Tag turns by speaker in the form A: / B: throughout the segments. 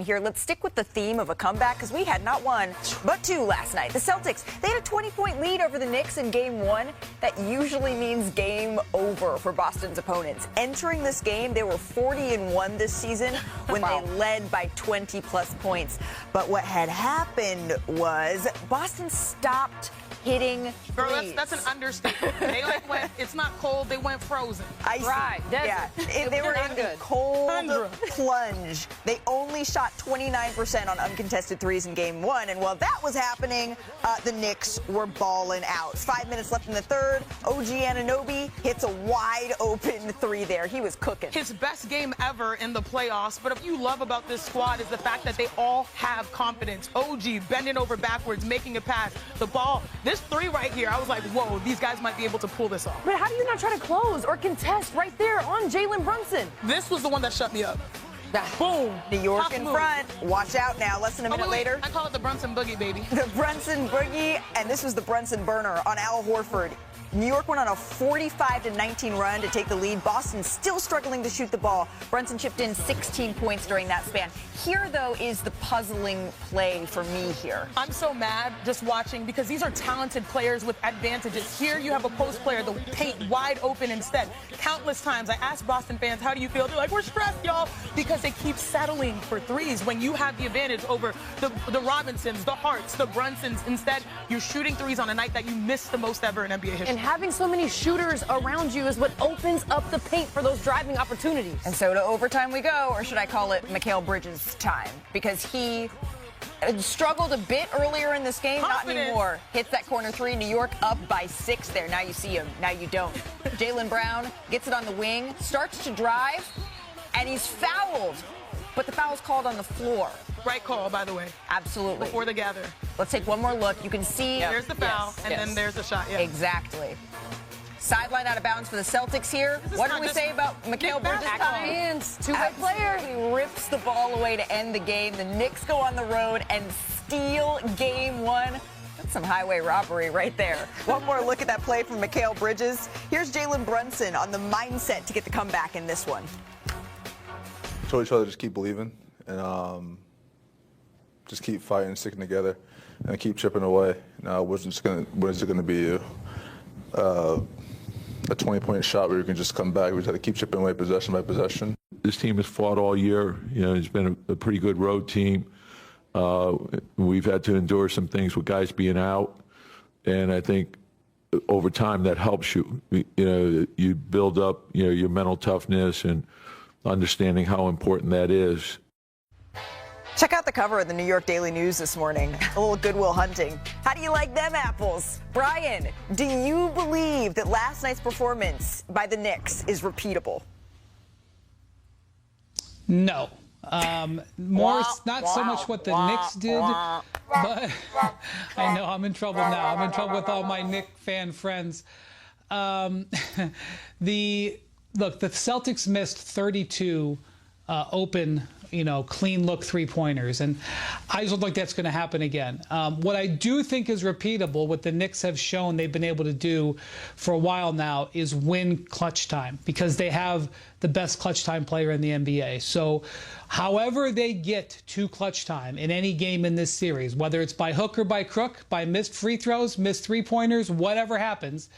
A: Here, let's stick with the theme of a comeback because we had not one, but two last night. The Celtics, they had a 20-point lead over the Knicks in Game 1. That usually means game over for Boston's opponents. Entering this game, they were 40-1 this season when they led by 20-plus points. But what had happened was Boston stopped hitting
B: Girl,
A: threes.
B: that's an understatement. They went, it's not cold, they went frozen.
A: Icy.
C: Right,
A: yeah. They were in a cold plunge. They only shot 29% on uncontested threes in Game 1. And while that was happening, the Knicks were balling out. 5 minutes left in the third. OG Anunoby hits a wide open three there. He was cooking.
B: His best game ever in the playoffs. But what you love about this squad is the fact that they all have confidence. OG bending over backwards, making a pass. The ball, this three right here, I was like, whoa, these guys might be able to pull this off.
C: But how do you not try to close or contest right there on Jalen Brunson?
B: This was the one that shut me up. Boom.
A: New York in front. Watch out now. Less than a minute later.
B: I call it the Brunson Boogie, baby.
A: The Brunson Boogie, and this was the Brunson burner on Al Horford. New York went on a 45-19 run to take the lead. Boston still struggling to shoot the ball. Brunson chipped in 16 points during that span. Here, though, is the puzzling play for me here.
B: I'm so mad just watching because these are talented players with advantages. Here you have a post player, the paint wide open instead. Countless times I asked Boston fans, how do you feel? They're like, we're stressed, y'all, because they keep settling for threes when you have the advantage over the Robinsons, the Harts, the Brunsons. Instead, you're shooting threes on a night that you missed the most ever in NBA history.
C: And having so many shooters around you is what opens up the paint for those driving opportunities.
A: And so to overtime we go, or should I call it Mikal Bridges' time? Because he struggled a bit earlier in this game, not anymore. Hits that corner three. New York up by 6 there. Now you see him. Now you don't. Jalen Brown gets it on the wing, starts to drive, and he's fouled. But the foul's called on the floor.
B: Right call, by the way.
A: Absolutely.
B: Before the gather.
A: Let's take one more look. You can see.
B: There's the foul, then there's the shot. Yeah.
A: Exactly. Sideline out of bounds for the Celtics here. What did we say about Mikal Bridges' time?
C: Two-way player.
A: He rips the ball away to end the game. The Knicks go on the road and steal Game 1. That's some highway robbery right there. One more look at that play from Mikal Bridges. Here's Jalen Brunson on the mindset to get the comeback in this one.
D: Told each other just keep believing and just keep fighting, sticking together, and keep chipping away. Now, what is it going to be? A 20-point shot where you can just come back. We just had to keep chipping away possession by possession.
E: This team has fought all year. You know, it's been a pretty good road team. We've had to endure some things with guys being out, and I think over time that helps you. You know, you build up, you know, your mental toughness and understanding how important that is.
A: Check out the cover of the New York Daily News this morning. A little Goodwill Hunting. How do you like them apples? Brian, do you believe that last night's performance by the Knicks is repeatable?
F: No. Not so much what the Knicks did, but I know I'm in trouble now. I'm in trouble with all my Knicks fan friends. Look, the Celtics missed 32 open, clean look three-pointers, and I just don't think that's going to happen again. What I do think is repeatable, what the Knicks have shown they've been able to do for a while now, is win clutch time, because they have the best clutch time player in the NBA. So however they get to clutch time in any game in this series, whether it's by hook or by crook, by missed free throws, missed three-pointers, whatever happens,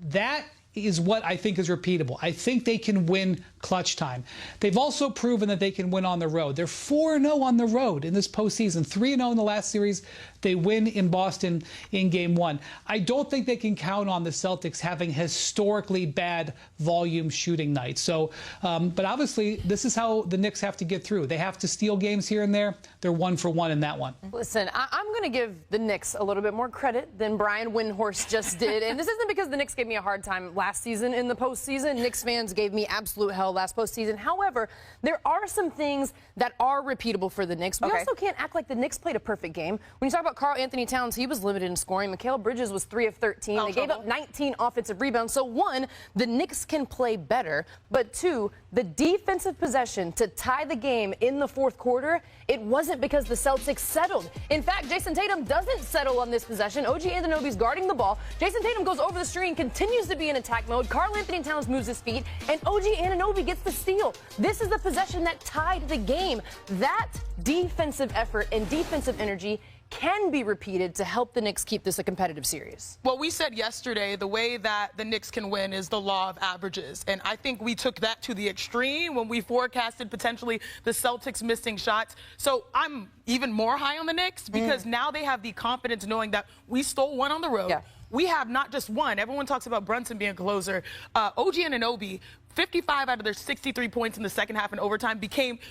F: that is what I think is repeatable. I think they can win clutch time. They've also proven that they can win on the road. They're 4-0 on the road in this postseason, 3-0 in the last series. They win in Boston in Game 1. I don't think they can count on the Celtics having historically bad volume shooting nights. So, but obviously, this is how the Knicks have to get through. They have to steal games here and there. They're 1 for 1 in that one.
C: Listen, I'm going to give the Knicks a little bit more credit than Brian Windhorst just did. And this isn't because the Knicks gave me a hard time last season in the postseason. Knicks fans gave me absolute hell last postseason. However, there are some things that are repeatable for the Knicks. We also can't act like the Knicks played a perfect game. When you talk about Karl Anthony Towns, he was limited in scoring. Mikal Bridges was 3 of 13. They gave up 19 offensive rebounds. So, 1, the Knicks can play better. But 2, the defensive possession to tie the game in the fourth quarter, it wasn't because the Celtics settled. In fact, Jason Tatum doesn't settle on this possession. OG Anunoby's guarding the ball. Jason Tatum goes over the screen, continues to be an attack. attack mode. Karl Anthony Towns moves his feet, and OG Anunoby gets the steal. This is the possession that tied the game. That defensive effort and defensive energy can be repeated to help the Knicks keep this a competitive series.
B: Well, we said yesterday the way that the Knicks can win is the law of averages. And I think we took that to the extreme when we forecasted potentially the Celtics missing shots. So I'm even more high on the Knicks because now they have the confidence knowing that we stole one on the road.
C: Yeah.
B: We have not just one. Everyone talks about Brunson being a closer. OG and Anunoby, 55 out of their 63 points in the second half and overtime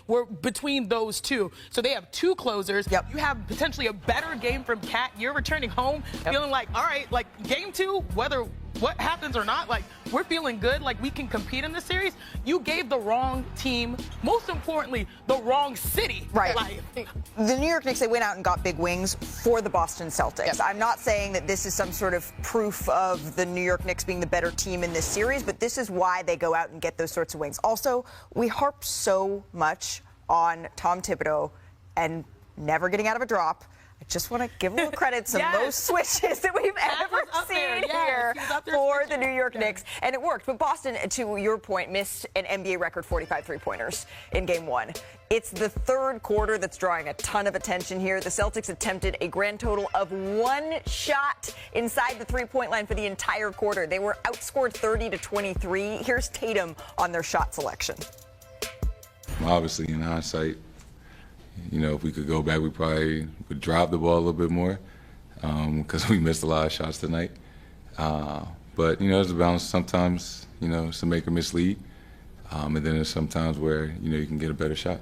B: were between those two. So they have two closers.
A: Yep.
B: You have potentially a better game from Cat. You're returning home feeling like, all right, like game two, whether what happens or not, like we're feeling good, like we can compete in this series. You gave the wrong team, most importantly, the wrong city.
A: Right.
B: Like,
A: the New York Knicks, they went out and got big wings for the Boston Celtics.
C: Yep.
A: I'm not saying that this is some sort of proof of the New York Knicks being the better team in this series, but this is why they go out and get those sorts of wings. Also, we harp so much on Tom Thibodeau and never getting out of a drop. I just want to give a little credit to those switches that we've ever seen here for the New York Knicks. And it worked. But Boston, to your point, missed an NBA record 45 three-pointers in Game 1. It's the third quarter that's drawing a ton of attention here. The Celtics attempted a grand total of one shot inside the three-point line for the entire quarter. They were outscored 30-23. Here's Tatum on their shot selection.
G: Obviously, in hindsight, if we could go back, we probably would drop the ball a little bit more because we missed a lot of shots tonight. But, there's a balance. Sometimes, it's a make or miss lead. And then there's sometimes where, you can get a better shot.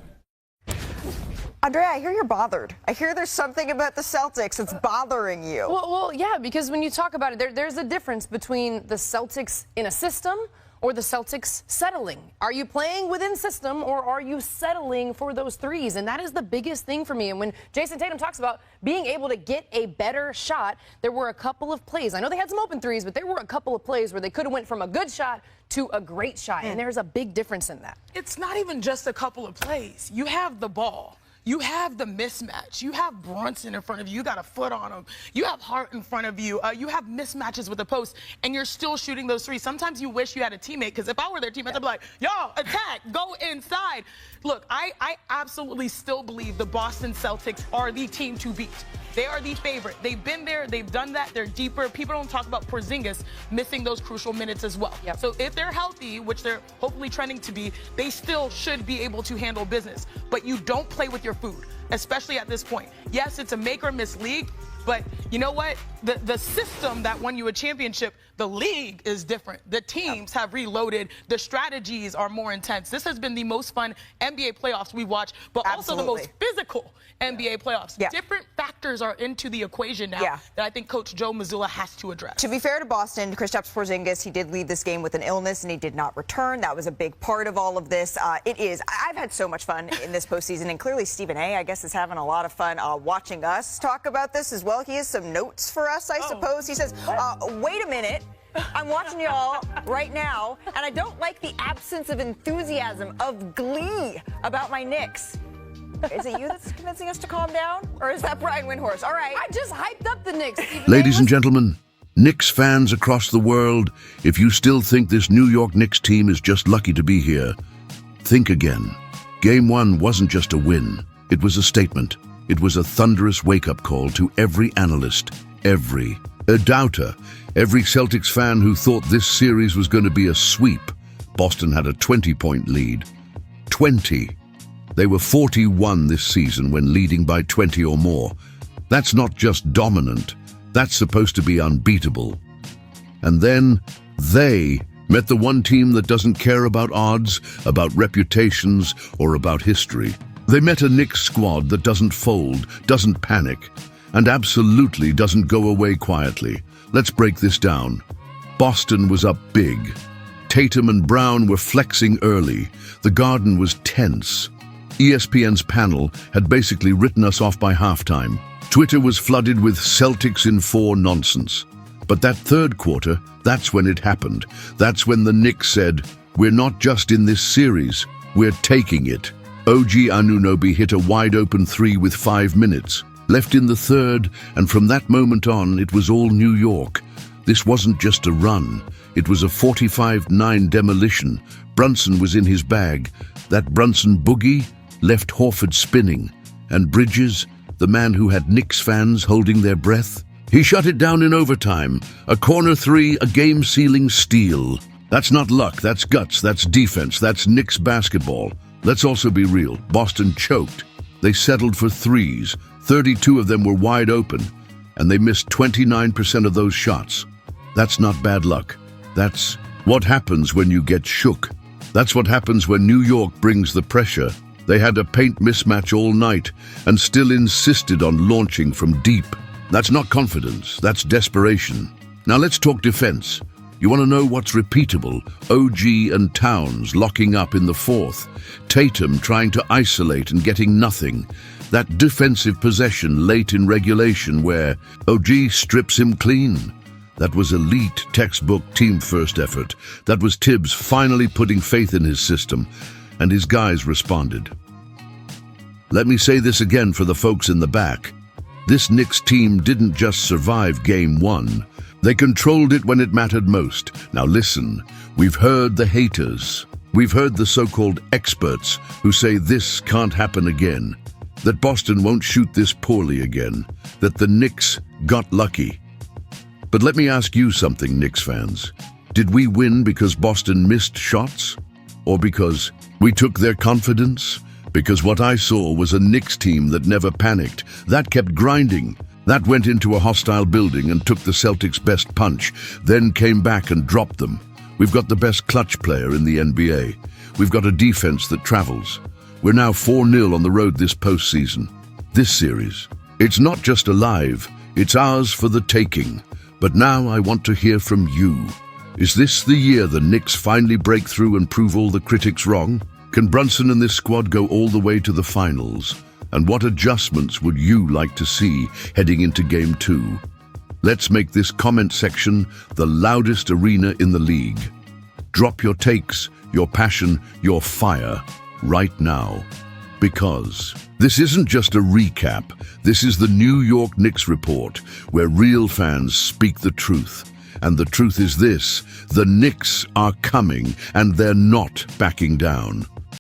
A: Andrea, I hear you're bothered. I hear there's something about the Celtics that's bothering you.
C: Well, yeah, because when you talk about it, there's a difference between the Celtics in a system or the Celtics settling. Are you playing within system or are you settling for those threes? And that is the biggest thing for me. And when Jason Tatum talks about being able to get a better shot, there were a couple of plays. I know they had some open threes, but there were a couple of plays where they could have went from a good shot to a great shot. And there's a big difference in that.
B: it's not even just a couple of plays. You have the ball. You have the mismatch. You have Brunson in front of you. You got a foot on him. You have Hart in front of you. You have mismatches with the post, and you're still shooting those threes. Sometimes you wish you had a teammate, because if I were their teammate, I'd be like, y'all, attack, go inside. Look, I absolutely still believe the Boston Celtics are the team to beat. They are the favorite. They've been there. They've done that. They're deeper. People don't talk about Porzingis missing those crucial minutes as well.
C: Yep.
B: So if they're healthy, which they're hopefully trending to be, they still should be able to handle business. But you don't play with your food, especially at this point. Yes, it's a make or miss league, but you know what? The system that won you a championship, the league is different. The teams have reloaded. The strategies are more intense. This has been the most fun NBA playoffs we've watched, but also the most physical NBA playoffs.
A: Yeah.
B: Different factors are into the equation now that I think Coach Joe Mazzulla has to address.
A: To be fair to Boston, Kristaps Porzingis, he did leave this game with an illness and he did not return. That was a big part of all of this. I've had so much fun in this postseason, and clearly Stephen A, I guess, is having a lot of fun watching us talk about this as well. He has some notes for us, I suppose. He says, wait a minute. I'm watching y'all right now, and I don't like the absence of enthusiasm, of glee about my Knicks. Is it you that's convincing us to calm down? Or is that Brian Windhorst? All right.
C: I just hyped up the Knicks.
H: Ladies and gentlemen, Knicks fans across the world, if you still think this New York Knicks team is just lucky to be here, think again. Game 1 wasn't just a win. It was a statement. It was a thunderous wake-up call to every analyst, every doubter, every Celtics fan who thought this series was going to be a sweep. Boston had a 20-point lead. 20. They were 41 this season when leading by 20 or more. That's not just dominant. That's supposed to be unbeatable. And then they met the one team that doesn't care about odds, about reputations, or about history. They met a Knicks squad that doesn't fold, doesn't panic, and absolutely doesn't go away quietly. Let's break this down. Boston was up big. Tatum and Brown were flexing early. The Garden was tense. ESPN's panel had basically written us off by halftime. Twitter was flooded with Celtics in 4 nonsense. But that third quarter, that's when it happened. That's when the Knicks said, we're not just in this series, we're taking it. OG Anunoby hit a wide-open 3 with 5 minutes left in the third, and from that moment on, it was all New York. This wasn't just a run. It was a 45-9 demolition. Brunson was in his bag. That Brunson boogie left Horford spinning. And Bridges, the man who had Knicks fans holding their breath, he shut it down in overtime. A corner three, a game-sealing steal. That's not luck, that's guts, that's defense, that's Knicks basketball. Let's also be real. Boston choked. They settled for threes. 32 of them were wide open, and they missed 29% of those shots. That's not bad luck. That's what happens when you get shook. That's what happens when New York brings the pressure. They had a paint mismatch all night and still insisted on launching from deep. That's not confidence, that's desperation. Now let's talk defense. You want to know what's repeatable? OG and Towns locking up in the fourth. Tatum trying to isolate and getting nothing. That defensive possession late in regulation where OG strips him clean. That was elite textbook team first effort. That was Tibbs finally putting faith in his system, and his guys responded. Let me say this again for the folks in the back. This Knicks team didn't just survive Game 1. They controlled it when it mattered most. Now listen, we've heard the haters. We've heard the so-called experts who say this can't happen again, that Boston won't shoot this poorly again, that the Knicks got lucky. But let me ask you something, Knicks fans. Did we win because Boston missed shots? Or because we took their confidence? Because what I saw was a Knicks team that never panicked, that kept grinding, that went into a hostile building and took the Celtics' best punch, then came back and dropped them. We've got the best clutch player in the NBA. We've got a defense that travels. We're now 4-0 on the road this postseason. This series, it's not just alive, it's ours for the taking. But now I want to hear from you. Is this the year the Knicks finally break through and prove all the critics wrong? Can Brunson and this squad go all the way to the finals? And what adjustments would you like to see heading into Game 2? Let's make this comment section the loudest arena in the league. Drop your takes, your passion, your fire right now. Because this isn't just a recap. This is the New York Knicks Report, where real fans speak the truth. And the truth is this: the Knicks are coming, and they're not backing down.